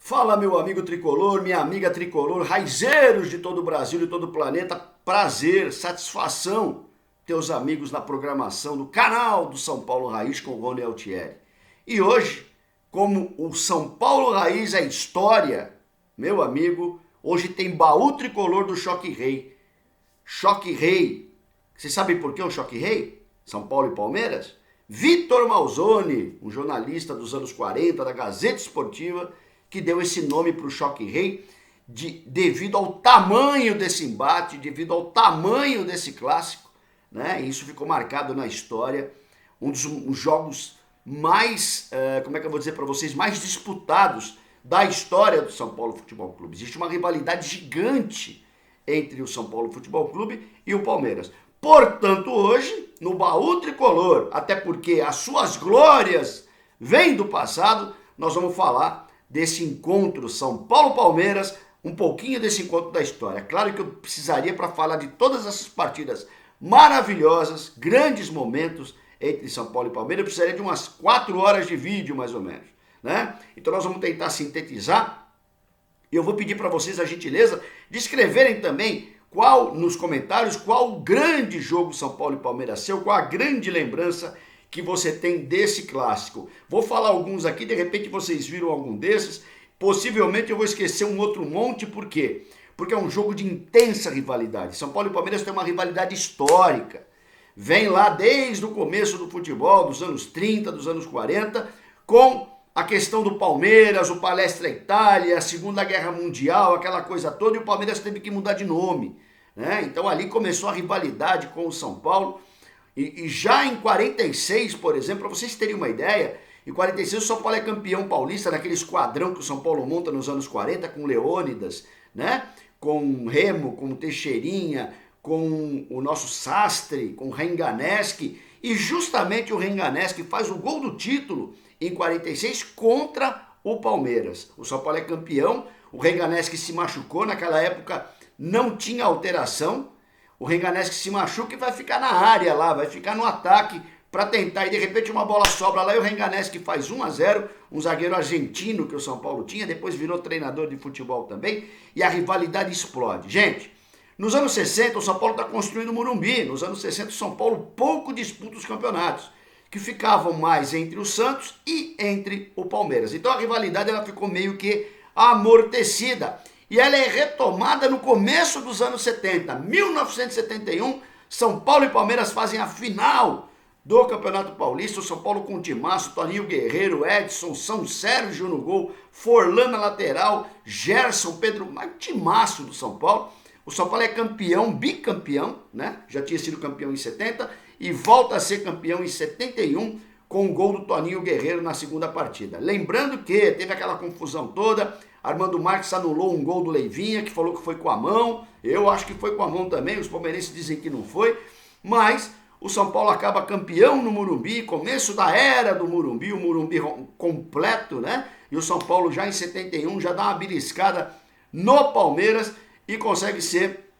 Fala, meu amigo tricolor, minha amiga tricolor, raizeiros de todo o Brasil e todo o planeta. Prazer, satisfação teus amigos na programação do canal do São Paulo Raiz com o Rony Altieri. E hoje, como o São Paulo Raiz é história, meu amigo, hoje tem baú tricolor do Choque Rei. Choque Rei. Você sabe por que o Choque Rei? São Paulo e Palmeiras? Vitor Malzone, um jornalista dos anos 40 da Gazeta Esportiva, que deu esse nome para o Choque Rei devido ao tamanho desse embate, devido ao tamanho desse clássico, né? E isso ficou marcado na história, um dos jogos mais, como é que eu vou dizer para vocês, mais disputados da história do São Paulo Futebol Clube. Existe uma rivalidade gigante entre o São Paulo Futebol Clube e o Palmeiras. Portanto, hoje, no baú tricolor, até porque as suas glórias vêm do passado, nós vamos falar desse encontro São Paulo-Palmeiras, um pouquinho desse encontro da história. Claro que eu precisaria, para falar de todas essas partidas maravilhosas, grandes momentos entre São Paulo e Palmeiras, eu precisaria de umas 4 horas de vídeo, mais ou menos, né? Então nós vamos tentar sintetizar. E eu vou pedir para vocês a gentileza de escreverem também nos comentários qual o grande jogo São Paulo e Palmeiras seu, qual a grande lembrança que você tem desse clássico. Vou falar alguns aqui, de repente vocês viram algum desses, possivelmente eu vou esquecer um outro monte, por quê? Porque é um jogo de intensa rivalidade. São Paulo e Palmeiras têm uma rivalidade histórica, vem lá desde o começo do futebol, dos anos 30, dos anos 40, com a questão do Palmeiras, o Palestra Itália, a Segunda Guerra Mundial, aquela coisa toda, e o Palmeiras teve que mudar de nome, né? Então ali começou a rivalidade com o São Paulo. E já em 46, por exemplo, para vocês terem uma ideia, em 46 o São Paulo é campeão paulista naquele esquadrão que o São Paulo monta nos anos 40 com Leônidas, né? Com Remo, com Teixeirinha, com o nosso Sastre, com o Renganeschi, e justamente o Renganeschi faz o gol do título em 46 contra o Palmeiras. O São Paulo é campeão, o Renganeschi se machucou, naquela época não tinha alteração. O Renganeschi se machuca e vai ficar na área lá, vai ficar no ataque para tentar, e de repente uma bola sobra lá e o Renganeschi faz 1-0, um zagueiro argentino que o São Paulo tinha, depois virou treinador de futebol também, e a rivalidade explode. Gente, nos anos 60 o São Paulo está construindo o Morumbi, nos anos 60 o São Paulo pouco disputa os campeonatos, que ficavam mais entre o Santos e entre o Palmeiras. Então a rivalidade ela ficou meio que amortecida. E ela é retomada no começo dos anos 70. 1971, São Paulo e Palmeiras fazem a final do Campeonato Paulista. O São Paulo com Timaço, Toninho Guerreiro, Edson, São Sérgio no gol, Forlan na lateral, Gerson, Pedro, mas Timaço do São Paulo. O São Paulo é campeão, bicampeão, né? Já tinha sido campeão em 70 e volta a ser campeão em 71 com o gol do Toninho Guerreiro na segunda partida. Lembrando que teve aquela confusão toda, Armando Marques anulou um gol do Leivinha, que falou que foi com a mão. Eu acho que foi com a mão também, os palmeirenses dizem que não foi. Mas o São Paulo acaba campeão no Morumbi, começo da era do Morumbi, o Morumbi completo, né? E o São Paulo já em 71 já dá uma beliscada no Palmeiras e consegue ser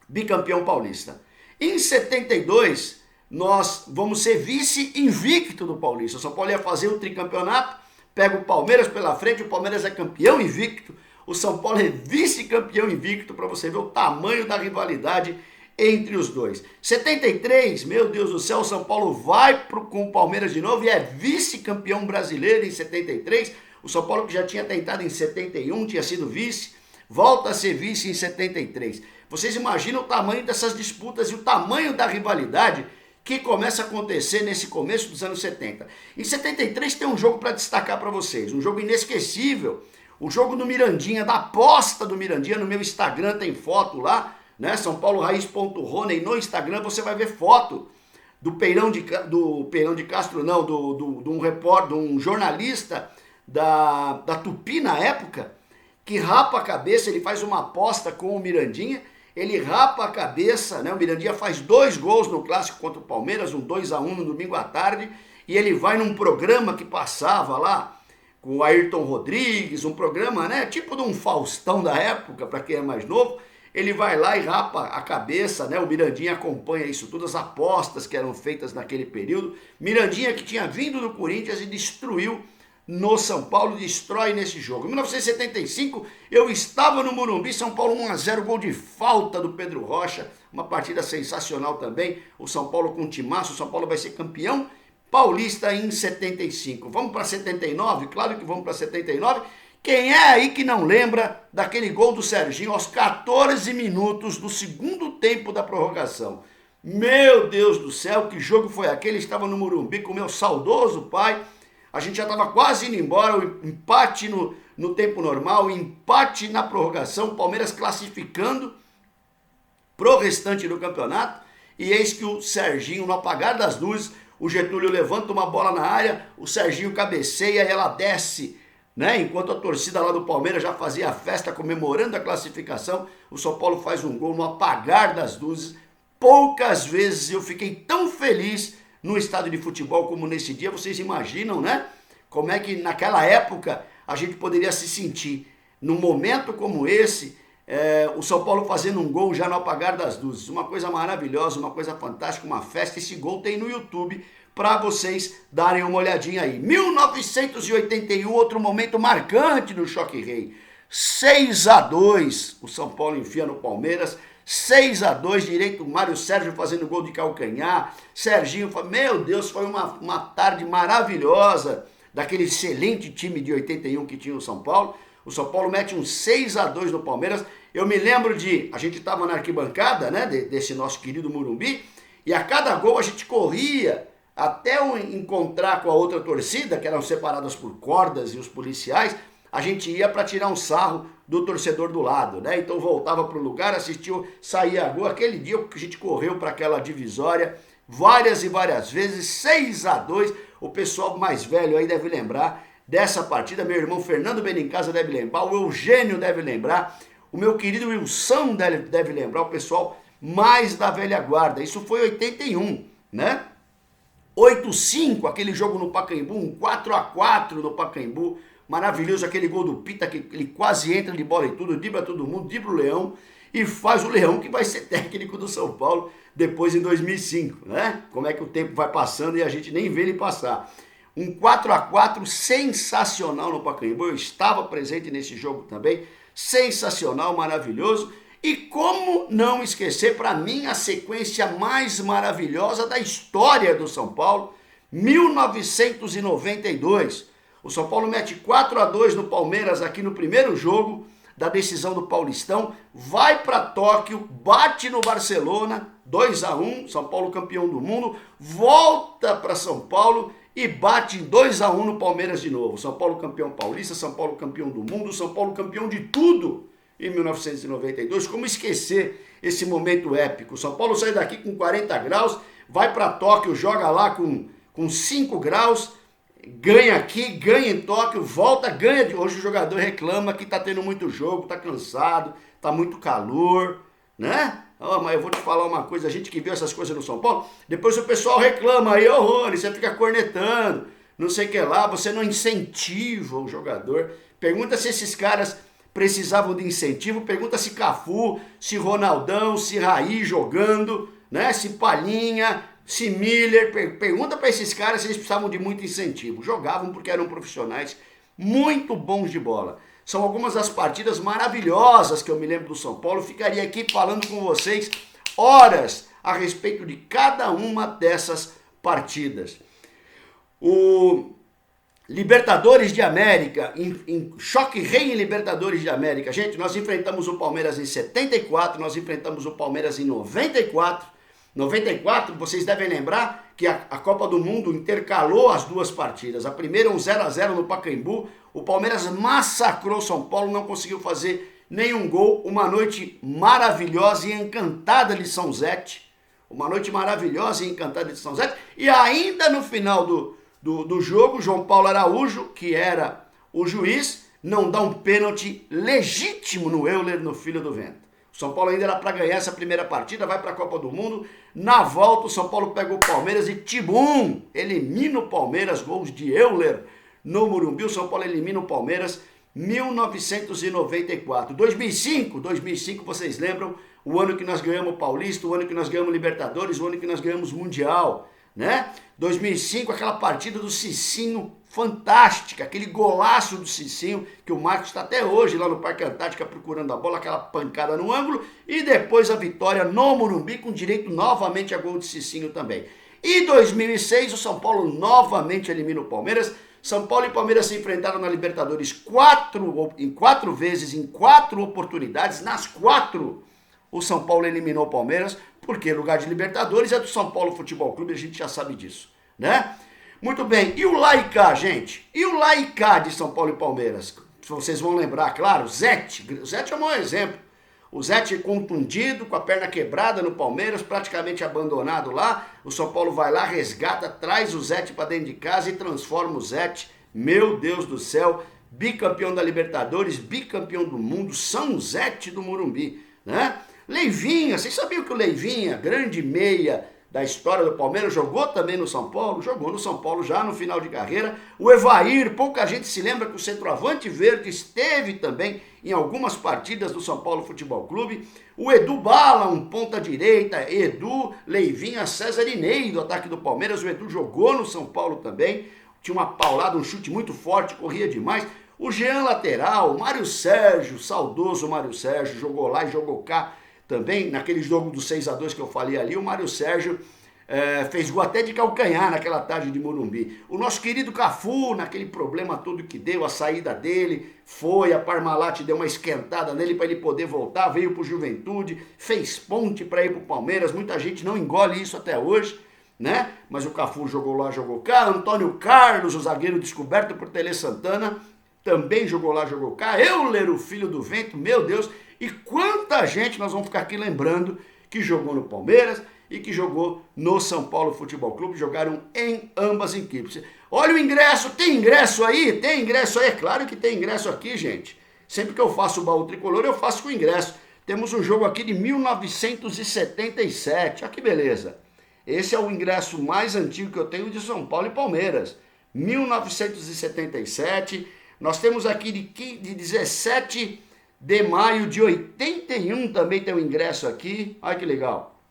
bicampeão paulista. Em 72, nós vamos ser vice-invicto do Paulista. O São Paulo ia fazer o tricampeonato, pega o Palmeiras pela frente, o Palmeiras é campeão invicto, o São Paulo é vice-campeão invicto, para você ver o tamanho da rivalidade entre os dois. 73, meu Deus do céu, o São Paulo vai com o Palmeiras de novo e é vice-campeão brasileiro em 73. O São Paulo que já tinha tentado em 71, tinha sido vice, volta a ser vice em 73. Vocês imaginam o tamanho dessas disputas e o tamanho da rivalidade que começa a acontecer nesse começo dos anos 70. Em 73 tem um jogo para destacar para vocês, um jogo inesquecível, o jogo do Mirandinha, da aposta do Mirandinha. No meu Instagram tem foto lá, né? SãoPauloRaiz.Rony, no Instagram você vai ver foto do Peirão de Castro, não, de um repórter, de um jornalista da Tupi na época, que rapa a cabeça, ele faz uma aposta com o Mirandinha, ele rapa a cabeça, né? O Mirandinha faz 2 gols no clássico contra o Palmeiras, um 2-1 no domingo à tarde, e ele vai num programa que passava lá com o Ayrton Rodrigues, um programa, né, tipo de um Faustão da época, para quem é mais novo. Ele vai lá e rapa a cabeça, né? O Mirandinha acompanha isso tudo, as apostas que eram feitas naquele período. Mirandinha que tinha vindo do Corinthians e destruiu no São Paulo, destrói nesse jogo. Em 1975, eu estava no Morumbi, São Paulo 1-0, gol de falta do Pedro Rocha, uma partida sensacional também. O São Paulo com um timaço, o São Paulo vai ser campeão paulista em 75. Vamos para 79? Claro que vamos para 79. Quem é aí que não lembra daquele gol do Serginho aos 14 minutos do segundo tempo da prorrogação? Meu Deus do céu, que jogo foi aquele? Estava no Morumbi com meu saudoso pai. A gente já estava quase indo embora, o empate no tempo normal, o empate na prorrogação, o Palmeiras classificando pro restante do campeonato. E eis que o Serginho, no apagar das luzes, o Getúlio levanta uma bola na área, o Serginho cabeceia e ela desce, né? Enquanto a torcida lá do Palmeiras já fazia a festa comemorando a classificação, o São Paulo faz um gol no apagar das luzes. Poucas vezes eu fiquei tão feliz no estádio de futebol como nesse dia. Vocês imaginam, né? Como é que naquela época a gente poderia se sentir num momento como esse, o São Paulo fazendo um gol já no apagar das luzes. Uma coisa maravilhosa, uma coisa fantástica, uma festa. Esse gol tem no YouTube para vocês darem uma olhadinha aí. 1981, outro momento marcante do Choque Rei. 6-2, o São Paulo enfia no Palmeiras. 6-2, direito Mário Sérgio fazendo gol de calcanhar. Serginho, meu Deus, foi uma tarde maravilhosa daquele excelente time de 81 que tinha o São Paulo. O São Paulo mete um 6-2 no Palmeiras. Eu me lembro a gente estava na arquibancada, né, desse nosso querido Morumbi, e a cada gol a gente corria até encontrar com a outra torcida, que eram separadas por cordas e os policiais. A gente ia para tirar um sarro do torcedor do lado, né? Então voltava para o lugar, assistiu, saía a gol. Aquele dia que a gente correu para aquela divisória várias e várias vezes, 6-2. O pessoal mais velho aí deve lembrar dessa partida. Meu irmão Fernando Benincasa deve lembrar, o Eugênio deve lembrar, o meu querido Wilson deve lembrar, o pessoal mais da velha guarda. Isso foi 81, né? 8-5, aquele jogo no Pacaembu, um 4-4 no Pacaembu. Maravilhoso aquele gol do Pita, que ele quase entra de bola e tudo, dribla todo mundo, dribla o Leão e faz o Leão que vai ser técnico do São Paulo depois em 2005, né? Como é que o tempo vai passando e a gente nem vê ele passar. Um 4-4 sensacional no Pacaembu, eu estava presente nesse jogo também, sensacional, maravilhoso. E como não esquecer, para mim, a sequência mais maravilhosa da história do São Paulo, 1992. O São Paulo mete 4-2 no Palmeiras aqui no primeiro jogo da decisão do Paulistão, vai para Tóquio, bate no Barcelona, 2-1, São Paulo campeão do mundo, volta para São Paulo e bate 2-1 no Palmeiras de novo. São Paulo campeão paulista, São Paulo campeão do mundo, São Paulo campeão de tudo em 1992. Como esquecer esse momento épico? São Paulo sai daqui com 40 graus, vai para Tóquio, joga lá com 5 graus, ganha aqui, ganha em Tóquio, volta, ganha. Hoje o jogador reclama que tá tendo muito jogo, tá cansado, tá muito calor, né? Oh, mas eu vou te falar uma coisa, a gente que viu essas coisas no São Paulo, depois o pessoal reclama aí, horrores, você fica cornetando, não sei o que lá, você não incentiva o jogador. Pergunta se esses caras precisavam de incentivo, pergunta se Cafu, se Ronaldão, se Raí jogando, né? Se Palhinha, se Miller, pergunta para esses caras se eles precisavam de muito incentivo. Jogavam porque eram profissionais muito bons de bola. São algumas das partidas maravilhosas que eu me lembro do São Paulo. Ficaria aqui falando com vocês horas a respeito de cada uma dessas partidas. O Libertadores de América, em Choque Rei em Libertadores de América. Gente, nós enfrentamos o Palmeiras em 74, nós enfrentamos o Palmeiras em 94. 94, vocês devem lembrar que a Copa do Mundo intercalou as duas partidas. A primeira, um 0-0 no Pacaembu. O Palmeiras massacrou São Paulo, não conseguiu fazer nenhum gol. Uma noite maravilhosa e encantada de São Zete. Uma noite maravilhosa e encantada de São Zete. E ainda no final do jogo, João Paulo Araújo, que era o juiz, não dá um pênalti legítimo no Euler, no Filho do Vento. O São Paulo ainda era para ganhar essa primeira partida, vai para a Copa do Mundo. Na volta, o São Paulo pega o Palmeiras e tibum, elimina o Palmeiras, gols de Euler no Morumbi. O São Paulo elimina o Palmeiras, 1994. 2005, vocês lembram? O ano que nós ganhamos o Paulista, o ano que nós ganhamos Libertadores, o ano que nós ganhamos Mundial. né? 2005, aquela partida do Cicinho fantástica, aquele golaço do Cicinho, que o Marcos está até hoje lá no Parque Antártica procurando a bola, aquela pancada no ângulo, e depois a vitória no Morumbi com direito novamente a gol de Cicinho também. E 2006, o São Paulo novamente elimina o Palmeiras. São Paulo e Palmeiras se enfrentaram na Libertadores quatro vezes, em 4 oportunidades. Nas 4, o São Paulo eliminou o Palmeiras, porque lugar de Libertadores é do São Paulo Futebol Clube, a gente já sabe disso, né? Muito bem, e o Laicá, gente? E o Laicá de São Paulo e Palmeiras? Vocês vão lembrar, claro, o Zete é um mau exemplo. O Zete contundido, com a perna quebrada no Palmeiras, praticamente abandonado lá. O São Paulo vai lá, resgata, traz o Zete para dentro de casa e transforma o Zete. Meu Deus do céu, bicampeão da Libertadores, bicampeão do mundo, São Zete do Morumbi, né? Leivinha, vocês sabiam que o Leivinha, grande meia da história do Palmeiras, jogou também no São Paulo? Jogou no São Paulo já no final de carreira. O Evair, pouca gente se lembra que o centroavante verde esteve também em algumas partidas do São Paulo Futebol Clube. O Edu Bala, um ponta-direita, Edu, Leivinha, César Inei do ataque do Palmeiras. O Edu jogou no São Paulo também, tinha uma paulada, um chute muito forte, corria demais. O Jean lateral, o Mário Sérgio, saudoso Mário Sérgio, jogou lá e jogou cá. Também, naquele jogo do 6-2 que eu falei ali, o Mário Sérgio fez gol até de calcanhar naquela tarde de Morumbi. O nosso querido Cafu, naquele problema todo que deu, a saída dele, a Parmalat deu uma esquentada nele para ele poder voltar, veio pro Juventude, fez ponte para ir pro Palmeiras, muita gente não engole isso até hoje, né? Mas o Cafu jogou lá, jogou cá. Antônio Carlos, o zagueiro descoberto por Tele Santana, também jogou lá, jogou cá. Euler, o filho do vento, meu Deus. E quanta gente nós vamos ficar aqui lembrando que jogou no Palmeiras e que jogou no São Paulo Futebol Clube, jogaram em ambas equipes. Olha o ingresso, tem ingresso aí? Tem ingresso aí? É claro que tem ingresso aqui, gente. Sempre que eu faço o baú tricolor, eu faço com ingresso. Temos um jogo aqui de 1977, olha que beleza. Esse é o ingresso mais antigo que eu tenho de São Paulo e Palmeiras. 1977, nós temos aqui de 17 de maio de 81 também tem um ingresso aqui. Olha que legal.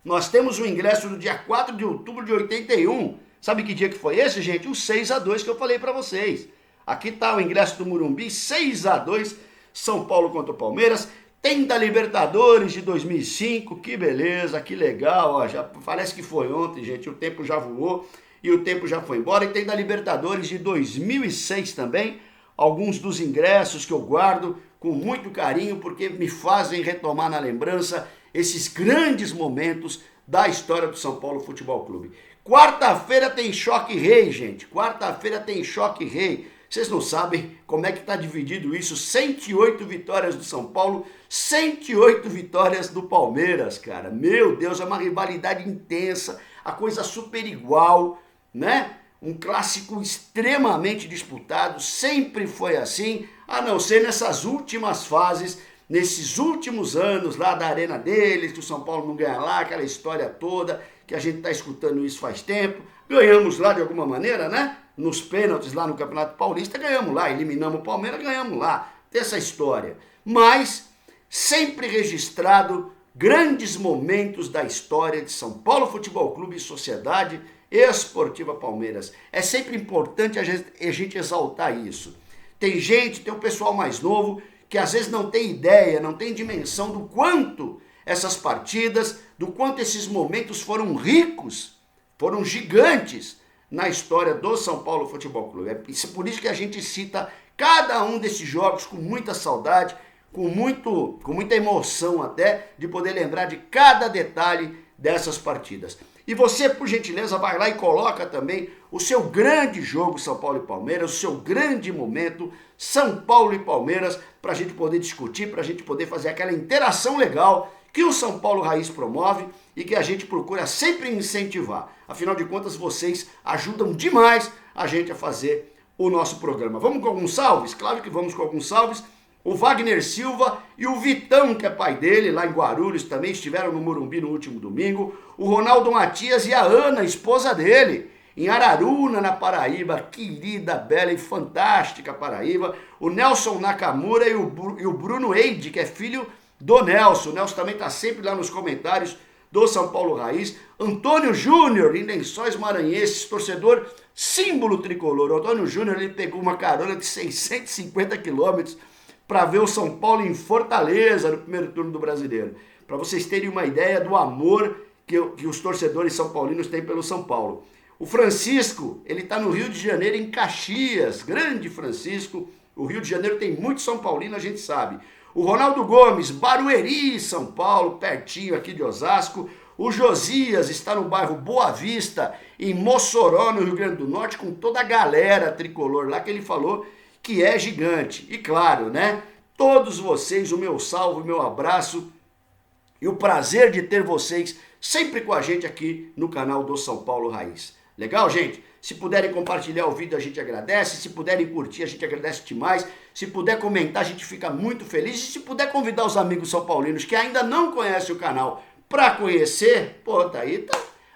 Nós temos o ingresso do dia 4 de outubro de 81. Sabe que dia que foi esse, gente? O 6-2 que eu falei para vocês. Aqui está o ingresso do Morumbi, 6-2, São Paulo contra o Palmeiras. Tem da Libertadores de 2005, que beleza, que legal. Ó, já parece que foi ontem, gente. O tempo já voou e o tempo já foi embora. E tem da Libertadores de 2006 também. Alguns dos ingressos que eu guardo com muito carinho, porque me fazem retomar na lembrança esses grandes momentos da história do São Paulo Futebol Clube. Quarta-feira tem Choque Rei, gente. Quarta-feira tem Choque Rei. Vocês não sabem como é que está dividido isso. 108 vitórias do São Paulo, 108 vitórias do Palmeiras, cara. Meu Deus, é uma rivalidade intensa, a coisa super igual, né? Um clássico extremamente disputado, sempre foi assim, a não ser nessas últimas fases, nesses últimos anos lá da arena deles, que o São Paulo não ganha lá, aquela história toda, que a gente está escutando isso faz tempo. Ganhamos lá de alguma maneira, né? Nos pênaltis lá no Campeonato Paulista, ganhamos lá, eliminamos o Palmeiras, ganhamos lá. Tem essa história. Mas sempre registrado grandes momentos da história de São Paulo Futebol Clube e Sociedade Esportiva Palmeiras. É sempre importante a gente exaltar isso. Tem um pessoal mais novo que às vezes não tem ideia, não tem dimensão do quanto essas partidas, do quanto esses momentos foram ricos, foram gigantes na história do São Paulo Futebol Clube. É por isso que a gente cita cada um desses jogos com muita saudade, com muita emoção até, de poder lembrar de cada detalhe dessas partidas. E você, por gentileza, vai lá e coloca também o seu grande jogo São Paulo e Palmeiras, o seu grande momento São Paulo e Palmeiras, para a gente poder discutir, para a gente poder fazer aquela interação legal que o São Paulo Raiz promove e que a gente procura sempre incentivar. Afinal de contas, vocês ajudam demais a gente a fazer o nosso programa. Vamos com alguns salves? Claro que vamos com alguns salves. O Wagner Silva e o Vitão, que é pai dele, lá em Guarulhos, também estiveram no Morumbi no último domingo. O Ronaldo Matias e a Ana, esposa dele, em Araruna, na Paraíba. Querida, bela e fantástica Paraíba. O Nelson Nakamura e o Bruno Eide, que é filho do Nelson. O Nelson também está sempre lá nos comentários do São Paulo Raiz, Antônio Júnior, em Lençóis Maranhenses, torcedor símbolo tricolor. O Antônio Júnior, ele pegou uma carona de 650 quilômetros para ver o São Paulo em Fortaleza no primeiro turno do Brasileiro. Para vocês terem uma ideia do amor que os torcedores são paulinos têm pelo São Paulo. O Francisco, ele está no Rio de Janeiro, em Caxias, grande Francisco. O Rio de Janeiro tem muito São Paulino, a gente sabe. O Ronaldo Gomes, Barueri, São Paulo, pertinho aqui de Osasco. O Josias está no bairro Boa Vista, em Mossoró, no Rio Grande do Norte, com toda a galera tricolor lá que ele falou que é gigante. E claro, né? Todos vocês, o meu salve, o meu abraço e o prazer de ter vocês sempre com a gente aqui no canal do São Paulo Raiz. Legal, gente? Se puderem compartilhar o vídeo, a gente agradece. Se puderem curtir, a gente agradece demais. Se puder comentar, a gente fica muito feliz. E se puder convidar os amigos são paulinos que ainda não conhecem o canal para conhecer, pô,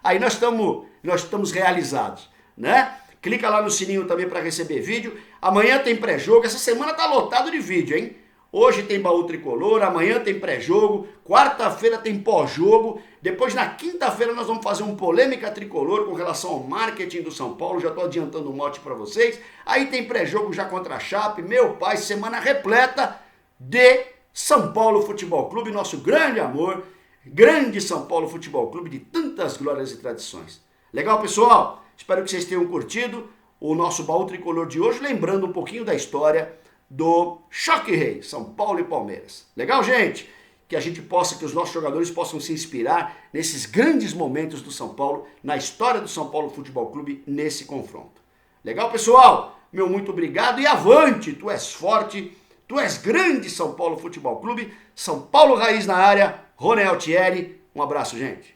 aí nós estamos realizados, né? Clica lá no sininho também para receber vídeo. Amanhã tem pré-jogo. Essa semana tá lotado de vídeo, hein? Hoje tem baú tricolor, amanhã tem pré-jogo, quarta-feira tem pós-jogo, depois na quinta-feira nós vamos fazer um polêmica tricolor com relação ao marketing do São Paulo, já estou adiantando um mote para vocês. Aí tem pré-jogo já contra a Chape, meu pai, semana repleta de São Paulo Futebol Clube, nosso grande amor, grande São Paulo Futebol Clube de tantas glórias e tradições. Legal, pessoal? Espero que vocês tenham curtido o nosso baú tricolor de hoje, lembrando um pouquinho da história do Choque Rei, São Paulo e Palmeiras. Legal, gente? Que os nossos jogadores possam se inspirar nesses grandes momentos do São Paulo, na história do São Paulo Futebol Clube, nesse confronto. Legal, pessoal? Meu muito obrigado e avante! Tu és forte, tu és grande, São Paulo Futebol Clube, São Paulo Raiz na área, Rony Altieri. Um abraço, gente.